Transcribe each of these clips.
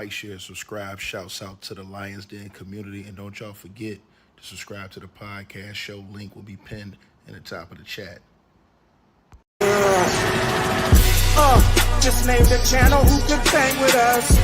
like, share, subscribe. Shouts out to the Lions Den community. And don't y'all forget to subscribe to the podcast show. Link will be pinned in the top of the chat. Just name the channel who could bang with us.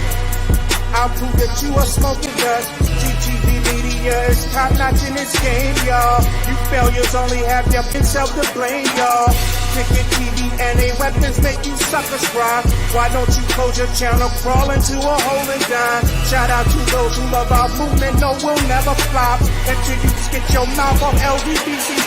I'll prove that you are smoking dust. GTV Media is top notch in this game, y'all. You failures only have yourself to blame, y'all. Cricket TV and a weapons make you suckers cry. Why don't you close your channel, crawl into a hole and die? Shout out to those who love our movement, no, we'll never flop until you get your mouth off LDBC.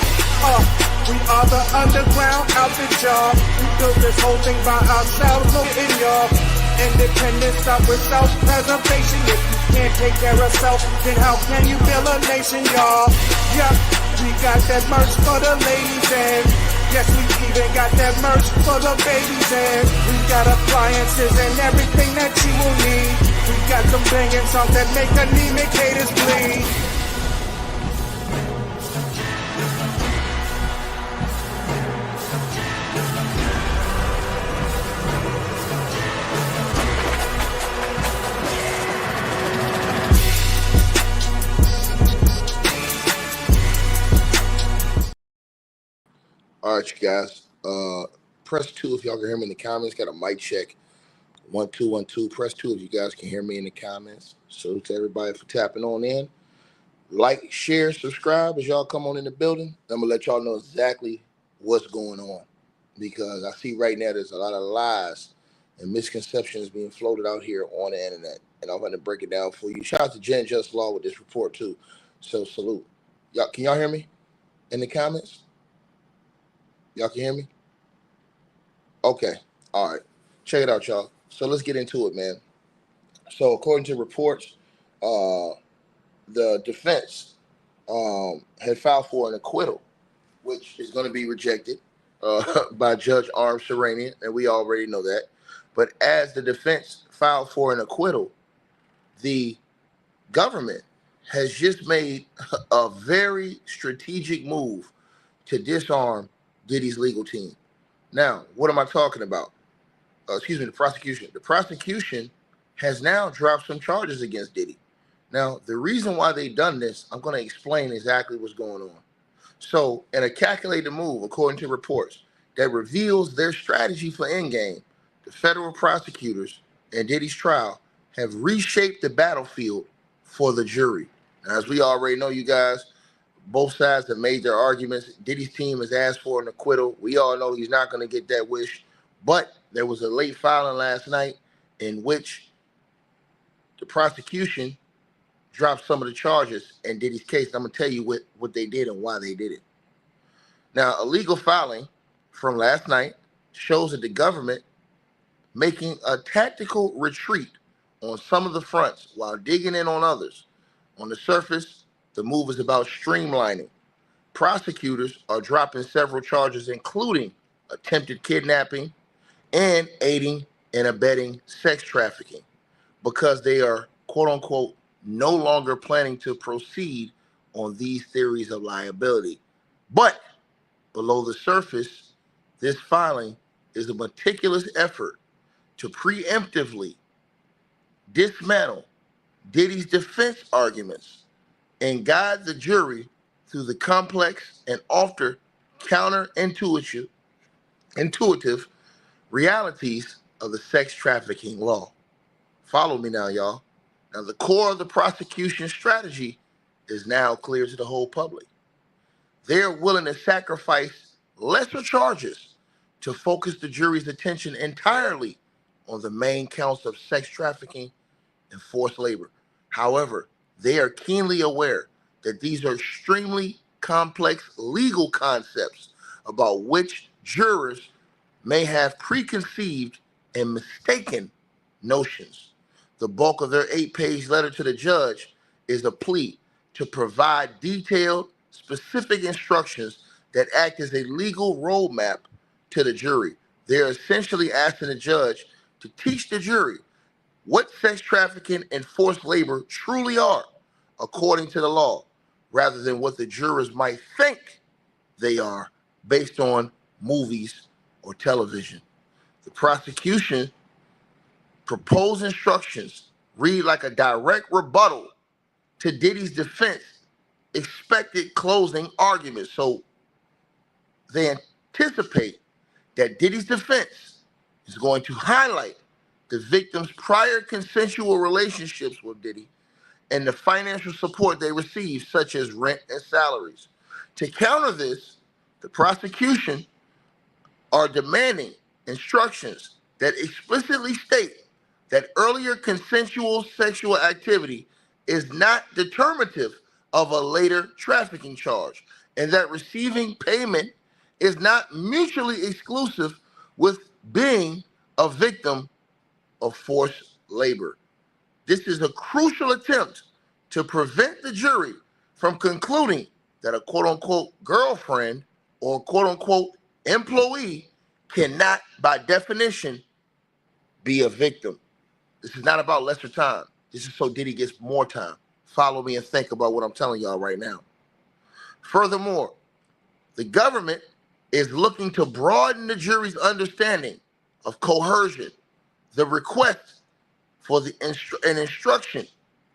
We are the underground outfit, y'all. We built this whole thing by ourselves, look in y'all. Independence start with self-preservation. If you can't take care of self, then how can you build a nation, y'all? Yup, we got that merch for the ladies and yes, we even got that merch for the babies and we got appliances and everything that you will need. We got some banging songs that make anemic haters bleed. All right, you guys. Press 2 if y'all can hear me in the comments. Got a mic check. 1 2 1 2. Press 2 if you guys can hear me in the comments. So to everybody for tapping on in. Like, share, subscribe as y'all come on in the building. I'm gonna let y'all know exactly what's going on because I see right now there's a lot of lies and misconceptions being floated out here on the internet, and I'm gonna break it down for you. Shout out to Jen Just Law with this report too. So salute. Y'all, can y'all hear me in the comments? Y'all can hear me? Okay. All right. Check it out, y'all. So let's get into it, man. So according to reports, the defense had filed for an acquittal, which is going to be rejected by Judge Arm Serenian, and we already know that. But as the defense filed for an acquittal, the government has just made a very strategic move to disarm Diddy's legal team. Now, what am I talking about? The prosecution. The prosecution has now dropped some charges against Diddy. Now, the reason why they've done this, I'm going to explain exactly what's going on. So, in a calculated move, according to reports, that reveals their strategy for Endgame, the federal prosecutors and Diddy's trial have reshaped the battlefield for the jury. Now, as we already know, you guys, both sides have made their arguments. Diddy's team has asked for an acquittal. We all know he's not going to get that wish. But there was a late filing last night in which the prosecution dropped some of the charges in Diddy's case. I'm going to tell you what they did and why they did it. Now, a legal filing from last night shows that the government making a tactical retreat on some of the fronts while digging in on others. On the surface, the move is about streamlining. Prosecutors are dropping several charges, including attempted kidnapping and aiding and abetting sex trafficking, because they are, quote unquote, no longer planning to proceed on these theories of liability. But below the surface, this filing is a meticulous effort to preemptively dismantle Diddy's defense arguments and guide the jury through the complex and often counterintuitive realities of the sex trafficking law. Follow me now, y'all. Now, the core of the prosecution strategy is now clear to the whole public. They're willing to sacrifice lesser charges to focus the jury's attention entirely on the main counts of sex trafficking and forced labor. However, they are keenly aware that these are extremely complex legal concepts about which jurors may have preconceived and mistaken notions. The bulk of their 8-page letter to the judge is a plea to provide detailed, specific instructions that act as a legal roadmap to the jury. They're essentially asking the judge to teach the jury what sex trafficking and forced labor truly are, according to the law, rather than what the jurors might think they are based on movies or television. The prosecution proposed instructions read like a direct rebuttal to Diddy's defense expected closing argument. So they anticipate that Diddy's defense is going to highlight the victim's prior consensual relationships with Diddy and the financial support they received, such as rent and salaries. To counter this, the prosecution are demanding instructions that explicitly state that earlier consensual sexual activity is not determinative of a later trafficking charge, and that receiving payment is not mutually exclusive with being a victim of forced labor. This is a crucial attempt to prevent the jury from concluding that a quote-unquote girlfriend or quote-unquote employee cannot, by definition, be a victim. This is not about lesser time. This is so Diddy gets more time. Follow me and think about what I'm telling y'all right now. Furthermore, the government is looking to broaden the jury's understanding of coercion. The request for an instruction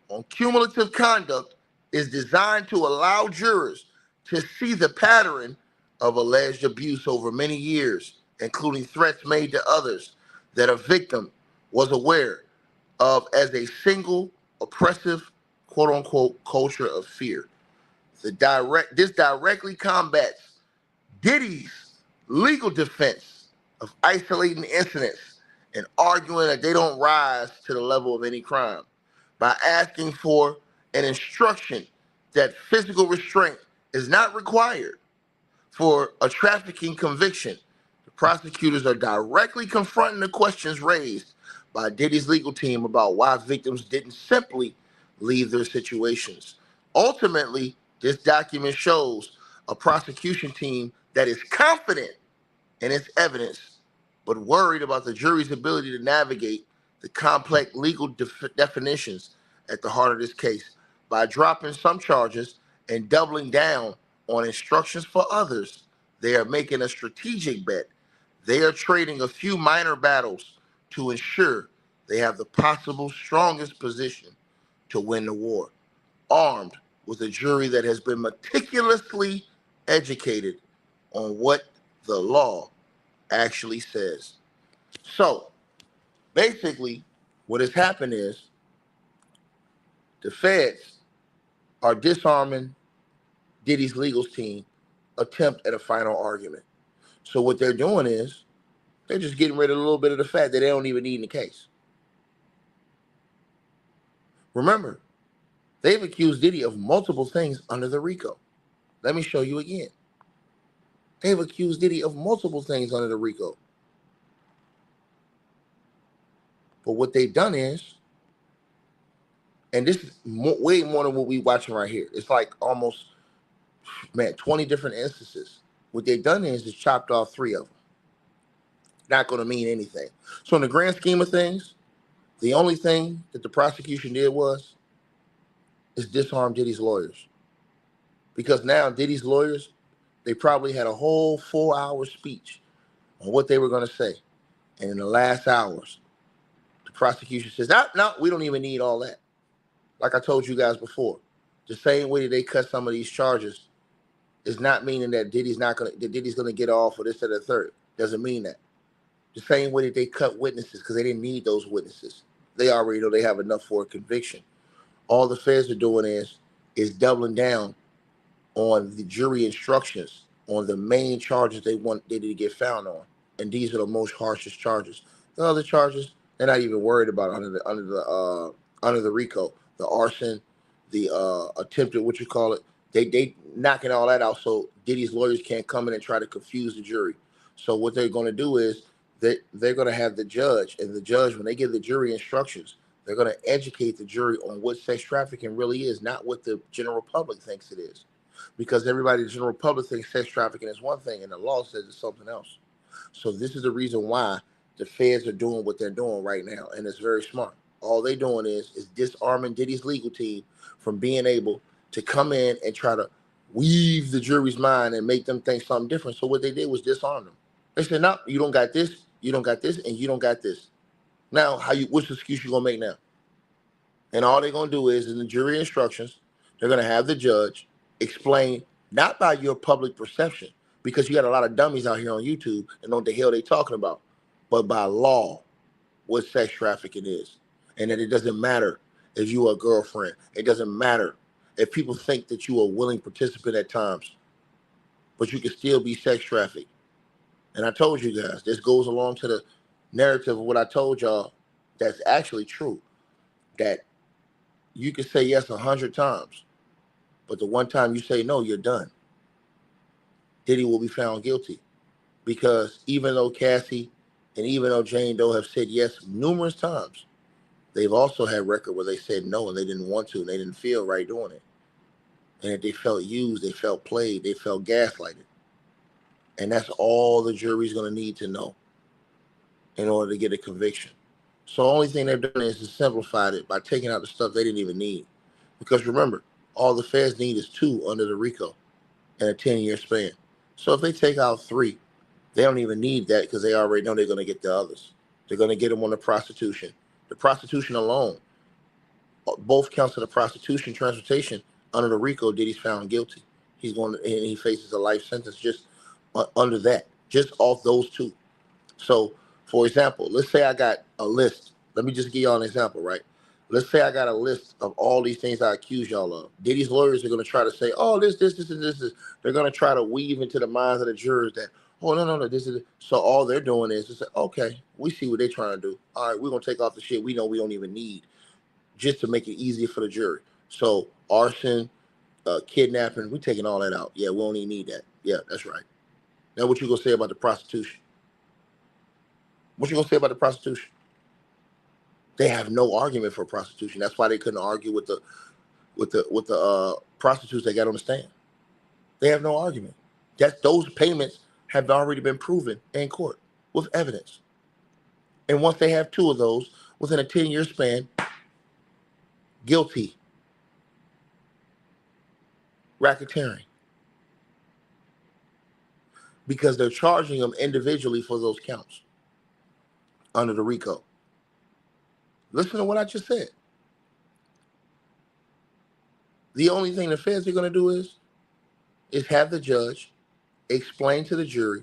on cumulative conduct is designed to allow jurors to see the pattern of alleged abuse over many years, including threats made to others that a victim was aware of as a single oppressive, quote-unquote, culture of fear. This directly combats Diddy's legal defense of isolating incidents and arguing that they don't rise to the level of any crime by asking for an instruction that physical restraint is not required for a trafficking conviction. The prosecutors are directly confronting the questions raised by Diddy's legal team about why victims didn't simply leave their situations. Ultimately, this document shows a prosecution team that is confident in its evidence, but worried about the jury's ability to navigate the complex legal definitions at the heart of this case. By dropping some charges and doubling down on instructions for others, they are making a strategic bet. They are trading a few minor battles to ensure they have the possible strongest position to win the war, armed with a jury that has been meticulously educated on what the law actually says. So, basically, what has happened is the feds are disarming Diddy's legal team attempt at a final argument. So what they're doing is they're just getting rid of a little bit of the fact that they don't even need in the case. Remember, they've accused Diddy of multiple things under the Rico. Let me show you again. They've accused Diddy of multiple things under the Rico. But what they've done is, and this is way more than what we're watching right here. It's like almost, 20 different instances. What they've done is chopped off 3 of them. Not going to mean anything. So in the grand scheme of things, the only thing that the prosecution did is disarm Diddy's lawyers. Because now Diddy's lawyers, they probably had a whole 4-hour speech on what they were going to say. And in the last hours, the prosecution says, no, we don't even need all that. Like I told you guys before, the same way that they cut some of these charges is not meaning that Diddy's going to get off for this or the third. Doesn't mean that. The same way that they cut witnesses because they didn't need those witnesses. They already know they have enough for a conviction. All the feds are doing is doubling down on the jury instructions on the main charges they want Diddy to get found on. And these are the most harshest charges. The other charges, they're not even worried about under the Rico. The arson, the attempted, they knocking all that out so Diddy's lawyers can't come in and try to confuse the jury. So what they're going to do is they're going to have the judge, and the judge, when they give the jury instructions, they're going to educate the jury on what sex trafficking really is, not what the general public thinks it is. Because everybody in the general public thinks sex trafficking is one thing, and the law says it's something else. So this is the reason why the feds are doing what they're doing right now, and it's very smart. All they're doing is disarming Diddy's legal team from being able to come in and try to weave the jury's mind and make them think something different. So what they did was disarm them. They said, no, you don't got this, and you don't got this. Now, which excuse you gonna make now? And all they're going to do is, in the jury instructions, they're going to have the judge explain, not by your public perception, because you got a lot of dummies out here on YouTube and know what the hell they talking about, but by law, what sex trafficking is. And that it doesn't matter if you are a girlfriend. It doesn't matter if people think that you are a willing participant at times, but you can still be sex trafficked. And I told you guys, this goes along to the narrative of what I told y'all that's actually true, that you can say yes 100 times, but the one time you say no, you're done. Diddy will be found guilty, because even though Cassie and even though Jane Doe have said yes numerous times, they've also had record where they said no and they didn't want to and they didn't feel right doing it. And if they felt used, they felt played, they felt gaslighted. And that's all the jury's going to need to know in order to get a conviction. So the only thing they've done is to simplify it by taking out the stuff they didn't even need. Because remember, all the feds need is 2 under the Rico in a 10-year span. So if they take out 3, they don't even need that, because they already know they're going to get the others. They're going to get them on the prostitution. The prostitution alone, both counts of the prostitution, transportation, under the Rico, Diddy's found guilty. He's going to, and he faces a life sentence just under that, just off those 2. So, for example, let's say I got a list. Let me just give y'all an example, right? Let's say I got a list of all these things I accuse y'all of. Diddy's lawyers are going to try to say, oh, this, and this. They're going to try to weave into the minds of the jurors that, oh, no, this is. So all they're doing is to say, okay, we see what they're trying to do. All right, we're going to take off the shit we know we don't even need, just to make it easier for the jury. So arson, kidnapping, we taking all that out. Yeah, we don't even need that. Yeah, that's right. Now what you going to say about the prostitution? What you going to say about the prostitution? They have no argument for prostitution. That's why they couldn't argue with the prostitutes that got on the stand. They have no argument. Those payments have already been proven in court with evidence. And once they have 2 of those within a 10-year span, guilty. Racketeering. Because they're charging them individually for those counts under the Rico. Listen to what I just said. The only thing the feds are going to do is have the judge explain to the jury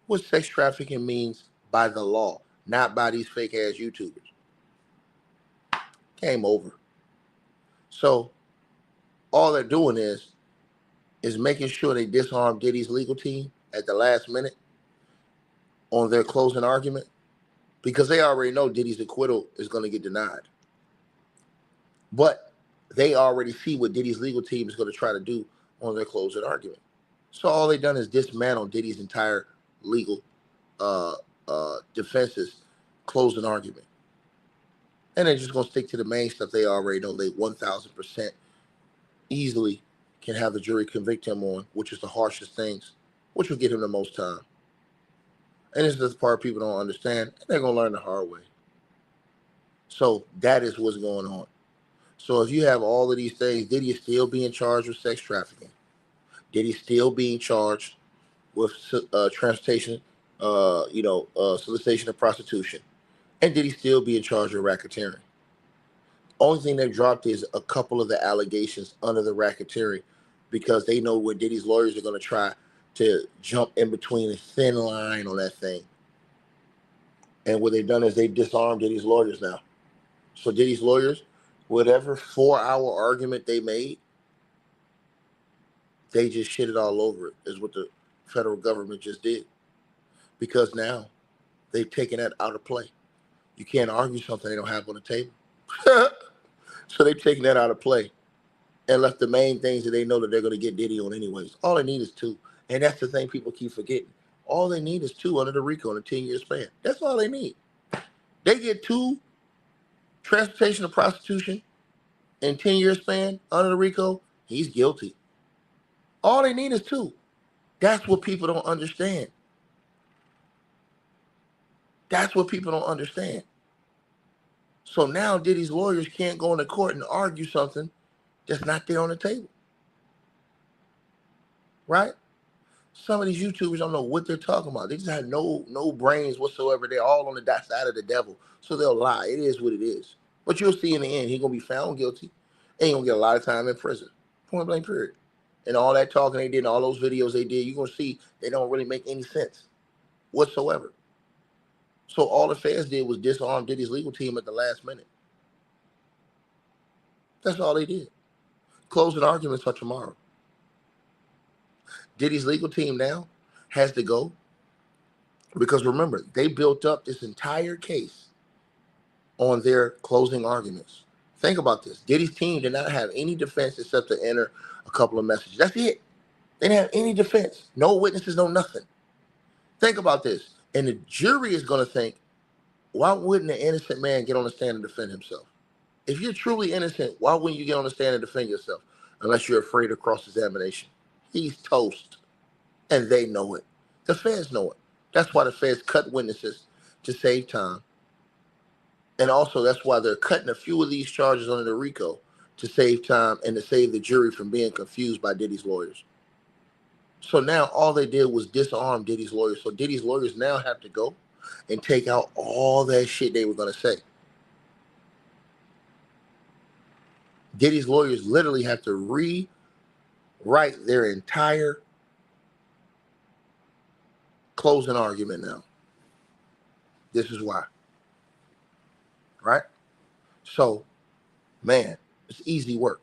what sex trafficking means by the law, not by these fake ass YouTubers. Game over. So all they're doing is making sure they disarm Diddy's legal team at the last minute on their closing argument, because they already know Diddy's acquittal is going to get denied. But they already see what Diddy's legal team is going to try to do on their closing argument. So all they've done is dismantle Diddy's entire legal defense's closing argument. And they're just going to stick to the main stuff they already know they 1,000% easily can have the jury convict him on, which is the harshest things, which will get him the most time. And this is the part people don't understand, and they're going to learn the hard way. So that is what's going on. So if you have all of these things, Diddy is still being charged with sex trafficking. Diddy's still being charged with transportation, solicitation of prostitution. And Diddy's still being charged with racketeering. Only thing they dropped is a couple of the allegations under the racketeering, because they know what Diddy's lawyers are going to try to jump in between a thin line on that thing. And what they've done is they've disarmed Diddy's lawyers now. So Diddy's lawyers, whatever 4-hour argument they made, they just shitted all over it, is what the federal government just did. Because now they've taken that out of play. You can't argue something they don't have on the table. So they've taken that out of play and left the main things that they know that they're going to get Diddy on anyways. All they need is 2. And that's the thing people keep forgetting. All they need is 2 under the Rico in a 10-year span. That's all they need. They get 2 transportation of prostitution in 10-year span under the Rico, he's guilty. All they need is 2. That's what people don't understand. That's what people don't understand. So now Diddy's lawyers can't go into court and argue something that's not there on the table. Right? Some of these YouTubers don't know what they're talking about. They just have no brains whatsoever. They're all on the side of the devil. So they'll lie. It is what it is. But you'll see in the end, he's going to be found guilty and he's going to get a lot of time in prison. Point blank, period. And all that talking they did and all those videos they did, you're going to see they don't really make any sense whatsoever. So all the feds did was disarm Diddy's legal team at the last minute. That's all they did. Closing arguments are tomorrow. Diddy's legal team now has to go because remember, they built up this entire case on their closing arguments. Think about this. Diddy's team did not have any defense except to enter a couple of messages. That's it. They didn't have any defense. No witnesses, no nothing. Think about this. And the jury is going to think, why wouldn't an innocent man get on the stand and defend himself? If you're truly innocent, why wouldn't you get on the stand and defend yourself? Unless you're afraid of cross-examination. He's toast. And they know it. The feds know it. That's why the feds cut witnesses to save time. And also that's why they're cutting a few of these charges under the Rico to save time and to save the jury from being confused by Diddy's lawyers. So now all they did was disarm Diddy's lawyers. So Diddy's lawyers now have to go and take out all that shit they were going to say. Diddy's lawyers literally have to rewrite their entire closing argument now. This is why. Right? So, man, it's easy work.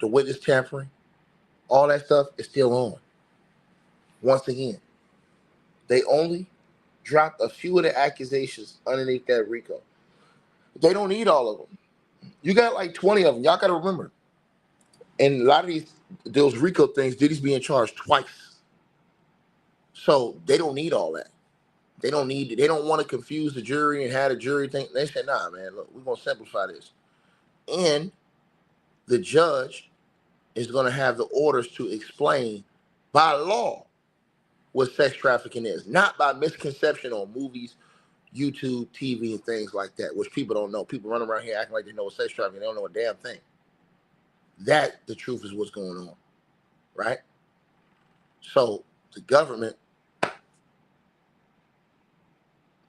The witness tampering, all that stuff is still on. Once again, they only dropped a few of the accusations underneath that Rico. They don't need all of them. You got like 20 of them. Y'all got to remember. And a lot of those Rico things, Diddy's being charged twice. So they don't need all that. They don't want to confuse the jury and have the jury think. They said, nah, man, look, we're going to simplify this. And the judge is going to have the orders to explain by law what sex trafficking is, not by misconception on movies, YouTube, TV, and things like that, which people don't know. People run around here acting like they know what sex trafficking. They don't know a damn thing. That, the truth, is what's going on, right? So the government,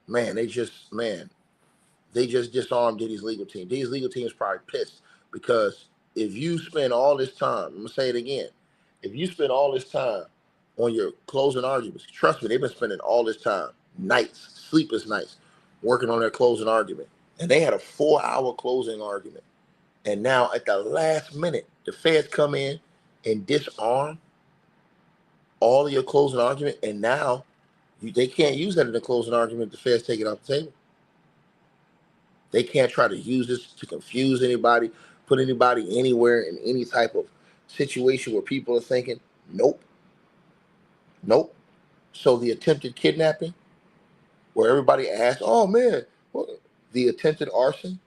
they just disarmed Diddy's legal team. Diddy's legal team is probably pissed because if you spend all this time, I'm going to say it again, if you spend all this time on your closing arguments, trust me, they've been spending all this time, nights, sleepless nights, working on their closing argument. And they had a 4-hour closing argument. And now at the last minute, the feds come in and disarm all of your closing argument. And now they can't use that in the closing argument. The feds take it off the table. They can't try to use this to confuse anybody, put anybody anywhere in any type of situation where people are thinking, nope. So the attempted kidnapping, where everybody asks, oh man, the attempted arson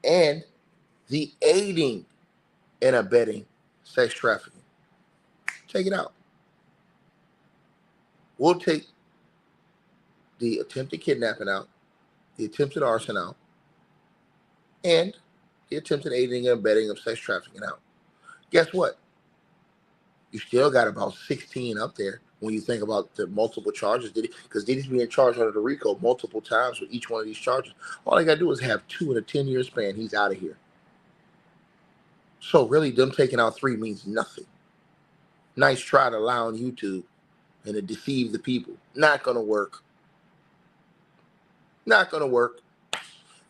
and the aiding and abetting sex trafficking. Take it out. We'll take the attempted kidnapping out, the attempted arson out, and the attempted aiding and abetting of sex trafficking out. Guess what? You still got about 16 up there when you think about the multiple charges. Because Diddy's being charged under the Rico multiple times with each one of these charges. All they got to do is have 2 in a 10-year span. He's out of here. So really, them taking out 3 means nothing. Nice try to lie on YouTube and to deceive the people. Not going to work. Not going to work.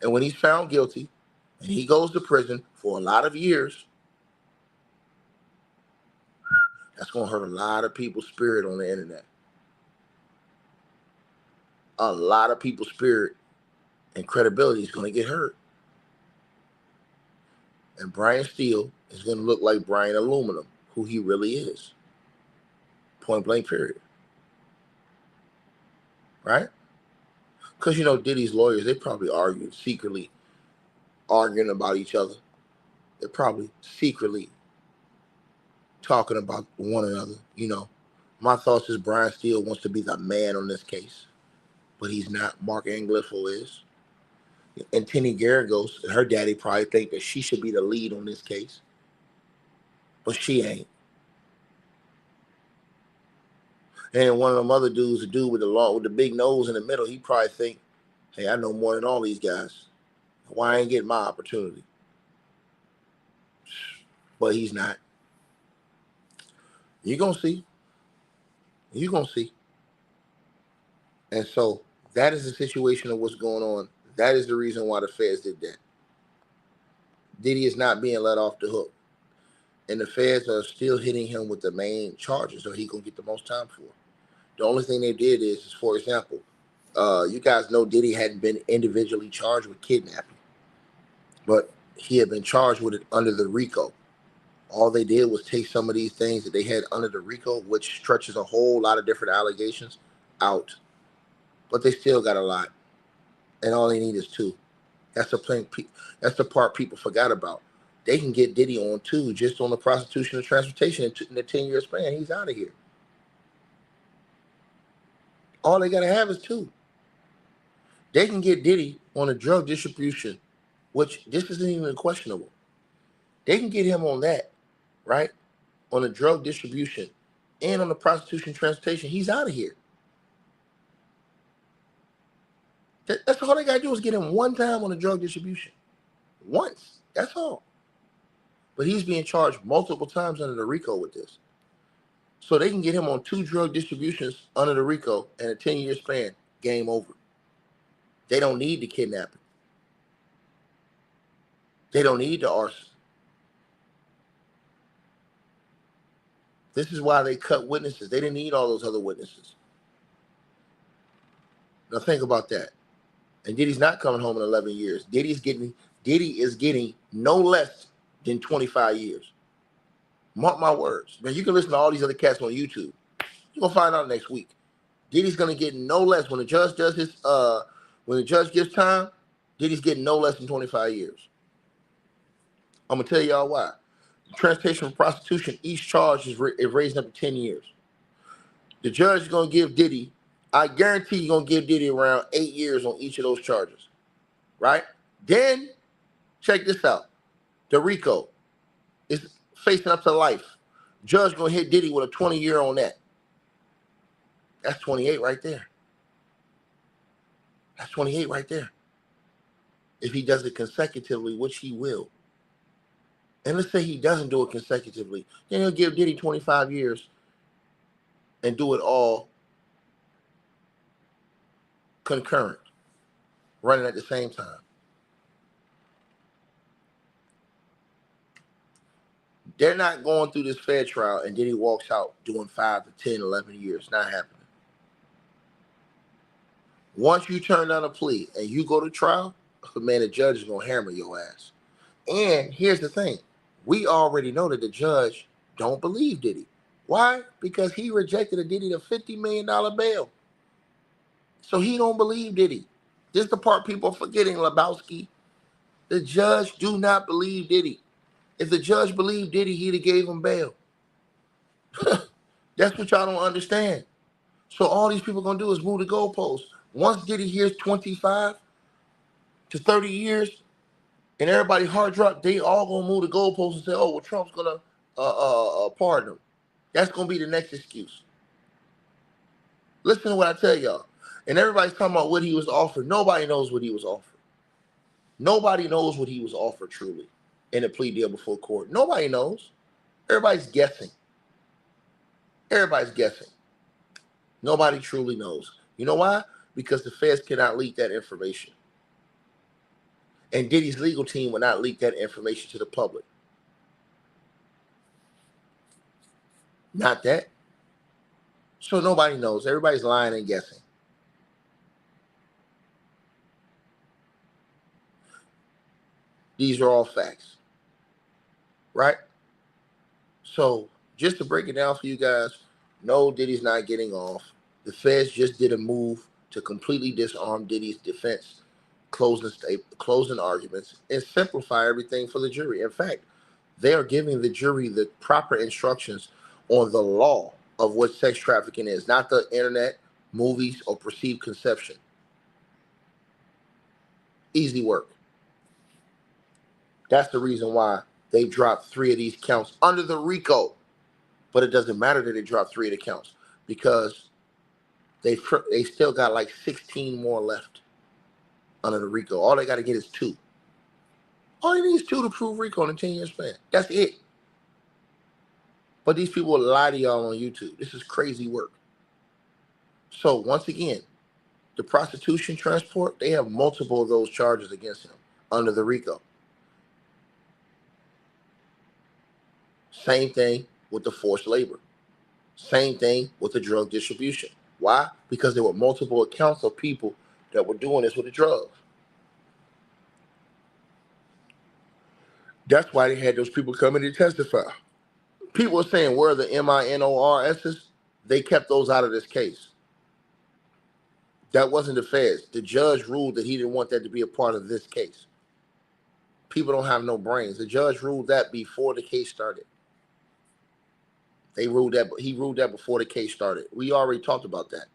And when he's found guilty and he goes to prison for a lot of years, that's going to hurt a lot of people's spirit on the internet. A lot of people's spirit and credibility is going to get hurt. And Brian Steele is going to look like Brian Aluminum, who he really is. Point blank, period. Right? Because, Diddy's lawyers, they probably argued secretly, arguing about each other. They're probably secretly talking about one another. My thoughts is Brian Steele wants to be the man on this case, but he's not. Mark Anglifo is. And Tenny Garagos, her daddy probably think that she should be the lead on this case, but she ain't. And one of them other dudes, the dude with the big nose in the middle, he probably think, hey, I know more than all these guys. Why I ain't getting my opportunity? But he's not. You're going to see. You're going to see. And so that is the situation of what's going on. That is the reason why the feds did that. Diddy is not being let off the hook. And the feds are still hitting him with the main charges, so he going to get the most time for. The only thing they did is, for example, you guys know Diddy hadn't been individually charged with kidnapping, but he had been charged with it under the Rico. All they did was take some of these things that they had under the Rico, which stretches a whole lot of different allegations, out. But they still got a lot, and all they need is two. That's the part people forgot about. They can get Diddy on two just on the prostitution and transportation in the 10-year span. He's out of here. All they got to have is two. They can get Diddy on a drug distribution, which this isn't even questionable. They can get him on that, right? On the drug distribution and on the prostitution transportation. He's out of here. That's all they got to do is get him one time on the drug distribution. Once. That's all. But he's being charged multiple times under the Rico with this. So they can get him on two drug distributions under the Rico and a 10-year span. Game over. They don't need the kidnapping. They don't need the arson. This is why they cut witnesses. They didn't need all those other witnesses. Now think about that. And Diddy's not coming home in 11 years. Diddy is getting no less than 25 years. Mark my words. Man, you can listen to all these other cats on YouTube. You're gonna find out next week. Diddy's gonna get no less when the judge does his when the judge gives time, Diddy's getting no less than 25 years. I'm gonna tell y'all why. Transportation for prostitution, each charge is raising up to 10 years. The judge is gonna give Diddy, I guarantee you're gonna give Diddy around 8 years on each of those charges. Right? Then check this out. The Rico is facing up to life. Judge gonna hit Diddy with a 20-year on that. That's 28 right there. That's 28 right there. If he does it consecutively, which he will. And let's say he doesn't do it consecutively, then he'll give Diddy 25 years and do it all concurrent, running at the same time. They're not going through this fair trial and Diddy walks out doing 5 to 10, 11 years. Not happening. Once you turn down a plea and you go to trial, man, the judge is going to hammer your ass. And here's the thing. We already know that the judge don't believe Diddy. Why? Because he rejected a Diddy to $50 million bail. So he don't believe Diddy. This is the part people are forgetting, Lebowski. The judge do not believe Diddy. If the judge believed Diddy, he'd have gave him bail. That's what y'all don't understand. So all these people going to do is move the goalposts. Once Diddy hears 25 to 30 years, and everybody hard drop, they all going to move the goalposts and say, oh, well, Trump's going to pardon him. That's going to be the next excuse. Listen to what I tell y'all. And everybody's talking about what he was offered. Nobody knows what he was offered. Nobody knows what he was offered truly in a plea deal before court. Nobody knows. Everybody's guessing. Everybody's guessing. Nobody truly knows. You know why? Because the feds cannot leak that information. And Diddy's legal team will not leak that information to the public. Not that. So nobody knows. Everybody's lying and guessing. These are all facts. Right? So just to break it down for you guys, no, Diddy's not getting off. The feds just did a move to completely disarm Diddy's defense, closing arguments, and simplify everything for the jury. In fact, they are giving the jury the proper instructions on the law of what sex trafficking is, not the internet, movies, or perceived conception. Easy work. That's the reason why they dropped 3 of these counts under the Rico. But it doesn't matter that they dropped 3 of the counts because they still got like 16 more left under the Rico. All they got to get is 2. All he needs is 2 to prove Rico in a 10-year span. That's it. But these people will lie to y'all on YouTube. This is crazy work. So once again, the prostitution transport, they have multiple of those charges against him under the Rico. Same thing with the forced labor. Same thing with the drug distribution. Why? Because there were multiple accounts of people that were doing this with the drugs. That's why they had those people coming to testify. People are saying, where are the MINORSs? They kept those out of this case. That wasn't the feds. The judge ruled that he didn't want that to be a part of this case. People don't have no brains. The judge ruled that before the case started. He ruled that before the case started. We already talked about that.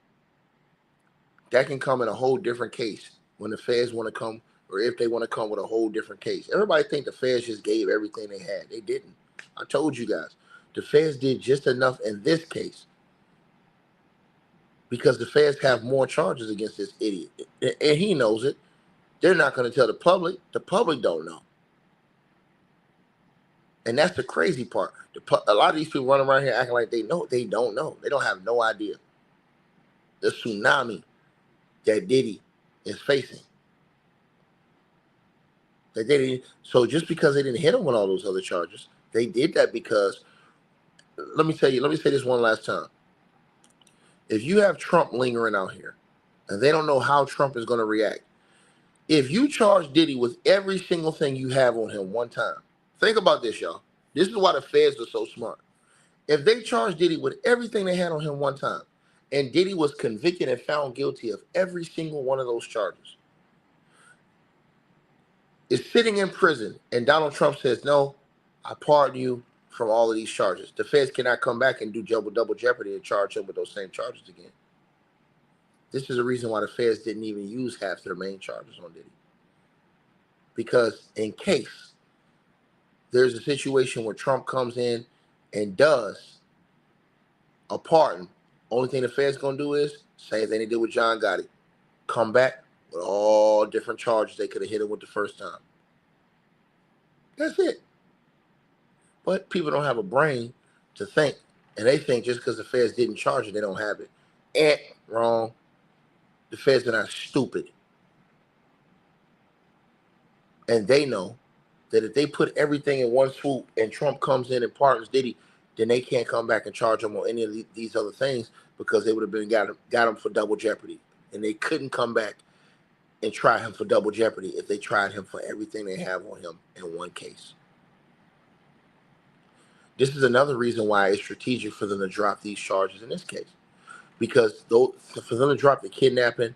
That can come in a whole different case when the feds want to come, or if they want to come with a whole different case. Everybody think the feds just gave everything they had. They didn't. I told you guys. The feds did just enough in this case because the feds have more charges against this idiot. And he knows it. They're not going to tell the public. The public don't know. And that's the crazy part. A lot of these people running around here acting like they know. They don't know. They don't have no idea. The tsunami that Diddy is facing. That they didn't, so just because they didn't hit him with all those other charges, they did that because, let me say this one last time. If you have Trump lingering out here, and they don't know how Trump is going to react, if you charge Diddy with every single thing you have on him one time, think about this, y'all. This is why the feds are so smart. If they charged Diddy with everything they had on him one time, and Diddy was convicted and found guilty of every single one of those charges, is sitting in prison, and Donald Trump says, no, I pardon you from all of these charges. The feds cannot come back and do double jeopardy and charge him with those same charges again. This is the reason why the feds didn't even use half their main charges on Diddy. Because in case there's a situation where Trump comes in and does a pardon, only thing the feds going to do is, same thing they did with John Gotti, come back with all different charges they could have hit him with the first time. That's it. But people don't have a brain to think, and they think just because the feds didn't charge it, they don't have it. Wrong. The feds are not stupid. And they know that if they put everything in one swoop and Trump comes in and pardons Diddy, then they can't come back and charge him on any of these other things because they would have got him for double jeopardy. And they couldn't come back and try him for double jeopardy if they tried him for everything they have on him in one case. This is another reason why it's strategic for them to drop these charges in this case. Because for them to drop the kidnapping,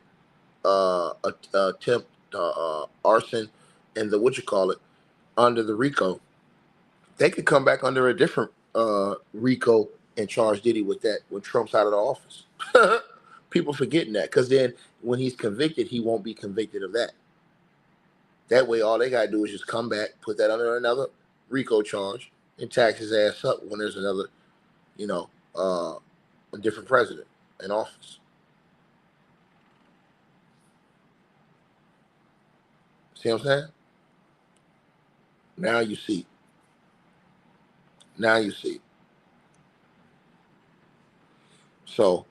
attempt, arson, and the under the Rico, they could come back under a different Rico and charge Diddy with that when Trump's out of the office. People forgetting that, because then when he's convicted, he won't be convicted of that. That way, all they got to do is just come back, put that under another Rico charge, and tax his ass up when there's another, a different president in office. See what I'm saying? Now you see. Now you see. So,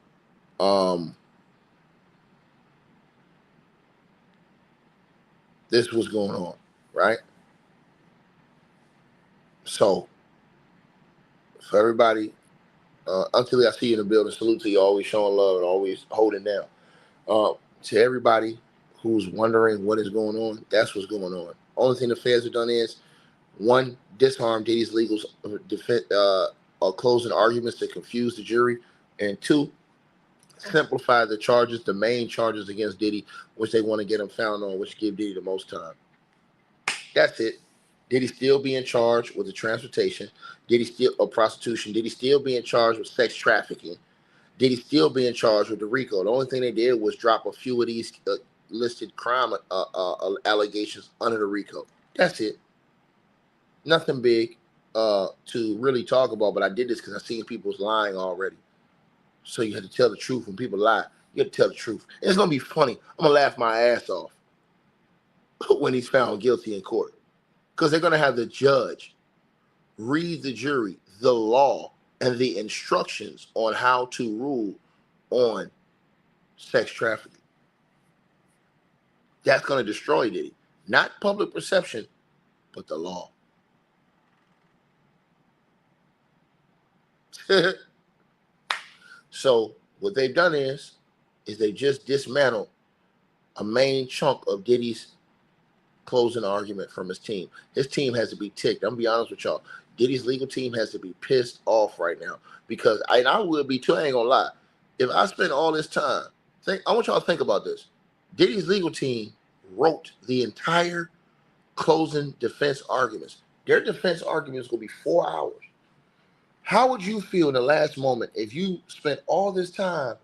this was going on, right? So, for everybody, until I see you in the building, salute to you, always showing love and always holding down. To everybody who's wondering what is going on, that's what's going on. Only thing the feds have done is, one, disarm Diddy's legal closing arguments to confuse the jury, and two, simplify the charges, the main charges against Diddy, which they want to get him found on, which give Diddy the most time. That's it. Diddy still be in charge with the transportation. Diddy still prostitution. Diddy still be in charge with sex trafficking. Diddy still be in charge with the Rico. The only thing they did was drop a few of these listed crime allegations under the Rico. That's it. Nothing big to really talk about, but I did this because I've seen people's lying already. So you have to tell the truth. When people lie, you have to tell the truth. And it's going to be funny. I'm going to laugh my ass off when he's found guilty in court. Because they're going to have the judge read the jury the law and the instructions on how to rule on sex trafficking. That's going to destroy Diddy. Not public perception, but the law. So what they've done is they just dismantled a main chunk of Diddy's closing argument from his team. His team has to be ticked. I'm gonna be honest with y'all. Diddy's legal team has to be pissed off right now because I will be too. I ain't gonna lie. If I spend all this time, I want y'all to think about this. Diddy's legal team wrote the entire closing defense arguments. Their defense arguments will be 4 hours. How would you feel in the last moment if you spent all this time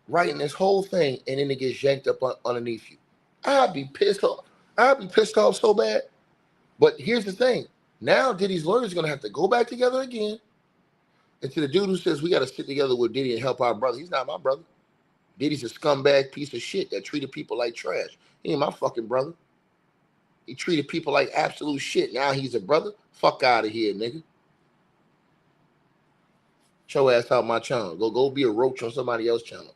writing this whole thing and then it gets yanked up underneath you? I'd be pissed off. I'd be pissed off so bad. But here's the thing. Now Diddy's lawyers are going to have to go back together again. And to the dude who says we got to sit together with Diddy and help our brother, he's not my brother. Diddy's a scumbag piece of shit that treated people like trash. He ain't my fucking brother. He treated people like absolute shit. Now he's a brother? Fuck out of here, nigga. Show ass out my channel. Go be a roach on somebody else's channel.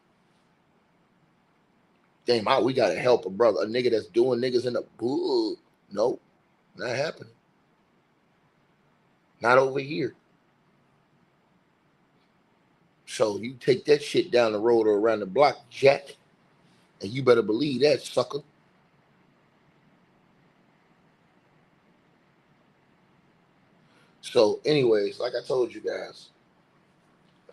Damn, we got to help a brother, a nigga that's doing niggas in the bull. Nope, not happening. Not over here. So you take that shit down the road or around the block, Jack, and you better believe that, sucker. So anyways, like I told you guys,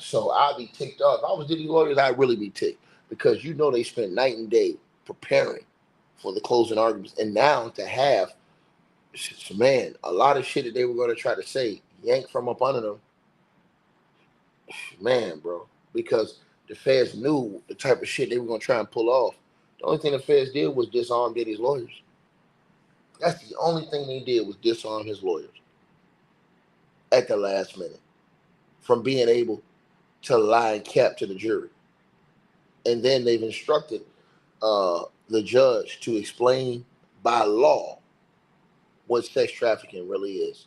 so I'd be ticked off. If I was Diddy lawyers, I'd really be ticked because you know they spent night and day preparing for the closing arguments. And now to have, man, a lot of shit that they were going to try to say yanked from up under them. Man, bro, because the feds knew the type of shit they were going to try and pull off. The only thing the feds did was disarm Diddy's lawyers. That's the only thing they did was disarm his lawyers at the last minute from being able to lie and cap to the jury. And then they've instructed the judge to explain by law what sex trafficking really is.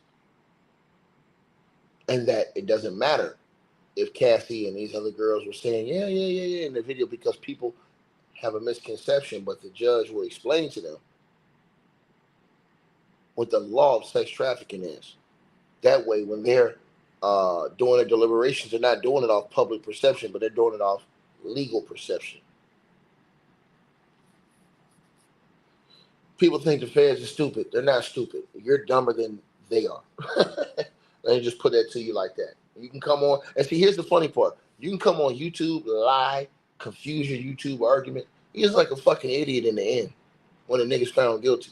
And that it doesn't matter if Cassie and these other girls were saying, yeah, in the video, because people have a misconception, but the judge will explain to them what the law of sex trafficking is. That way, when they're doing their deliberations, they're not doing it off public perception, but they're doing it off legal perception. People think the feds are stupid. They're not stupid. You're dumber than they are. Let me just put that to you like that. You can come on, and see, here's the funny part. You can come on YouTube, lie, confuse your YouTube argument. You're just like a fucking idiot in the end when the nigga's found guilty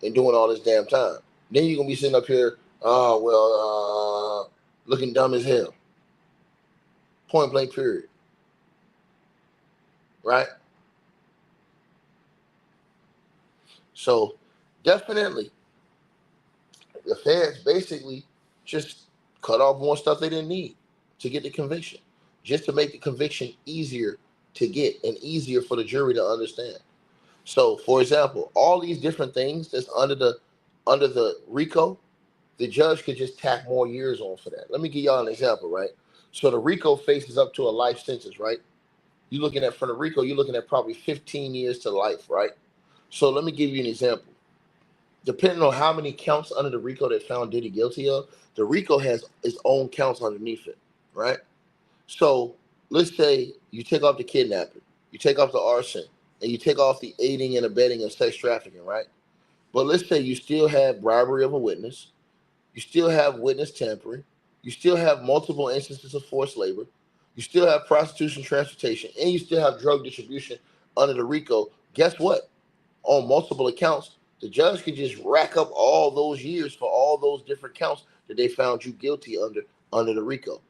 and doing all this damn time. Then you're going to be sitting up here, looking dumb as hell. Point blank period. Right? So, definitely, the feds basically just cut off more stuff they didn't need to get the conviction, just to make the conviction easier to get and easier for the jury to understand. So, for example, all these different things that's under the Rico, the judge could just tack more years on for that. Let me give y'all an example, right? So the Rico faces up to a life sentence, right? You're looking at, for the Rico, you're looking at probably 15 years to life, right? So let me give you an example. Depending on how many counts under the Rico that found Diddy guilty of, the Rico has its own counts underneath it, right? So let's say you take off the kidnapping, you take off the arson, and you take off the aiding and abetting of sex trafficking, right? But let's say you still have bribery of a witness, you still have witness tampering, you still have multiple instances of forced labor, you still have prostitution, transportation, and you still have drug distribution under the Rico. Guess what? On multiple accounts, the judge could just rack up all those years for all those different counts that they found you guilty under the Rico.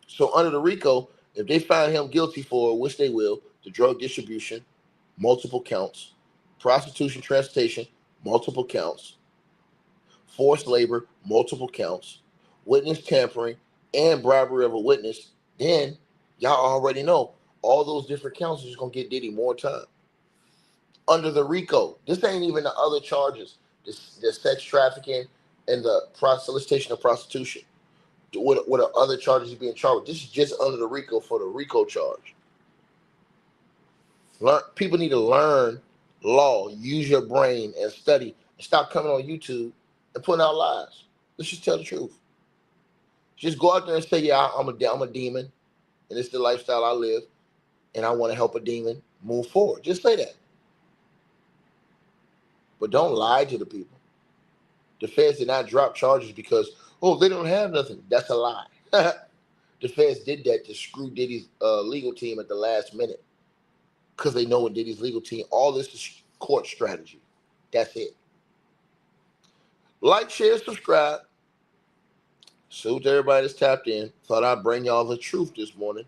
So under the Rico, if they find him guilty for, which they will, the drug distribution, multiple counts, prostitution, transportation, multiple counts, forced labor, multiple counts, witness tampering, and bribery of a witness, then y'all already know all those different counts are just going to get Diddy more time. Under the Rico, this ain't even the other charges the sex trafficking and the solicitation of prostitution. What are other charges he's being charged with? This is just under the Rico for the Rico charge. People need to learn law, use your brain, and study. And stop coming on YouTube and putting out lies. Let's just tell the truth. Just go out there and say, yeah, I'm a demon, and it's the lifestyle I live, and I want to help a demon move forward. Just say that. But don't lie to the people. The feds did not drop charges because, they don't have nothing. That's a lie. The feds did that to screw Diddy's legal team at the last minute because they know what Diddy's legal team, all this is court strategy. That's it. Like, share, subscribe. Salute to everybody that's tapped in. Thought I'd bring y'all the truth this morning,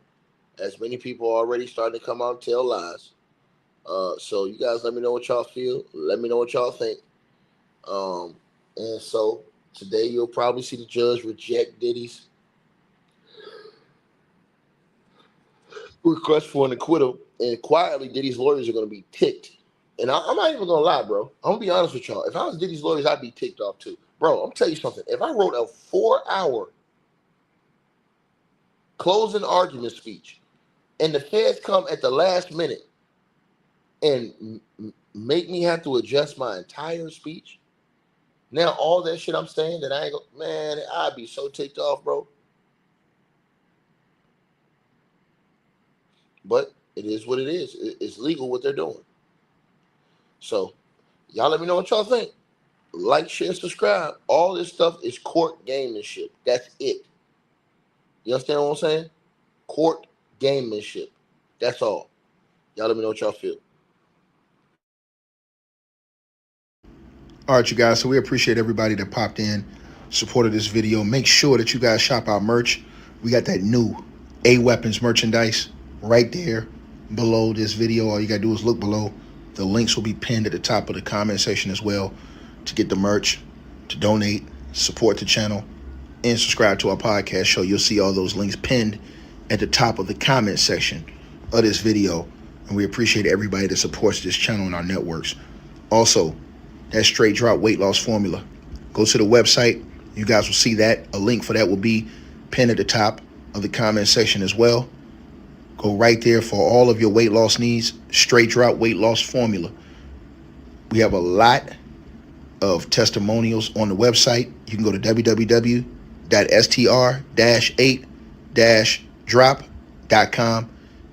as many people are already starting to come out and tell lies. So you guys let me know what y'all feel. Let me know what y'all think. And so today you'll probably see the judge reject Diddy's request for an acquittal. And quietly, Diddy's lawyers are going to be ticked. And I'm not even going to lie, bro. I'm going to be honest with y'all. If I was Diddy's lawyers, I'd be ticked off too. Bro, I'm going to tell you something. If I wrote a 4-hour closing argument speech and the feds come at the last minute and make me have to adjust my entire speech, now all that shit I'm saying that I ain't gonna, man, I'd be so ticked off, bro. But it is what it is. It's legal what they're doing. So y'all let me know what y'all think. Like, share, subscribe. All this stuff is court gamemanship. That's it. You understand what I'm saying? Court gamemanship. That's all. Y'all let me know what y'all feel. All right, you guys. So we appreciate everybody that popped in, supported this video. Make sure that you guys shop our merch. We got that new A-Weapons merchandise right there below this video. All you got to do is look below. The links will be pinned at the top of the comment section as well to get the merch, to donate, support the channel, and subscribe to our podcast show. You'll see all those links pinned at the top of the comment section of this video. And we appreciate everybody that supports this channel and our networks. Also, that straight drop weight loss formula. Go to the website. You guys will see that. A link for that will be pinned at the top of the comment section as well. Go right there for all of your weight loss needs. Straight drop weight loss formula. We have a lot of testimonials on the website. You can go to www.str-8-drop.com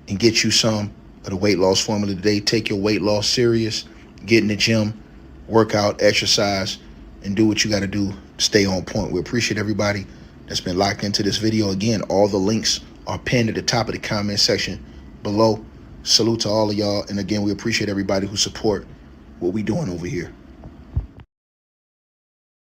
and get you some of the weight loss formula today. Take your weight loss serious. Get in the gym, work out, exercise, and do what you got to do to stay on point. We appreciate everybody that's been locked into this video. Again, all the links are pinned at the top of the comment section below. Salute to all of y'all. And again, we appreciate everybody who support what we doing over here.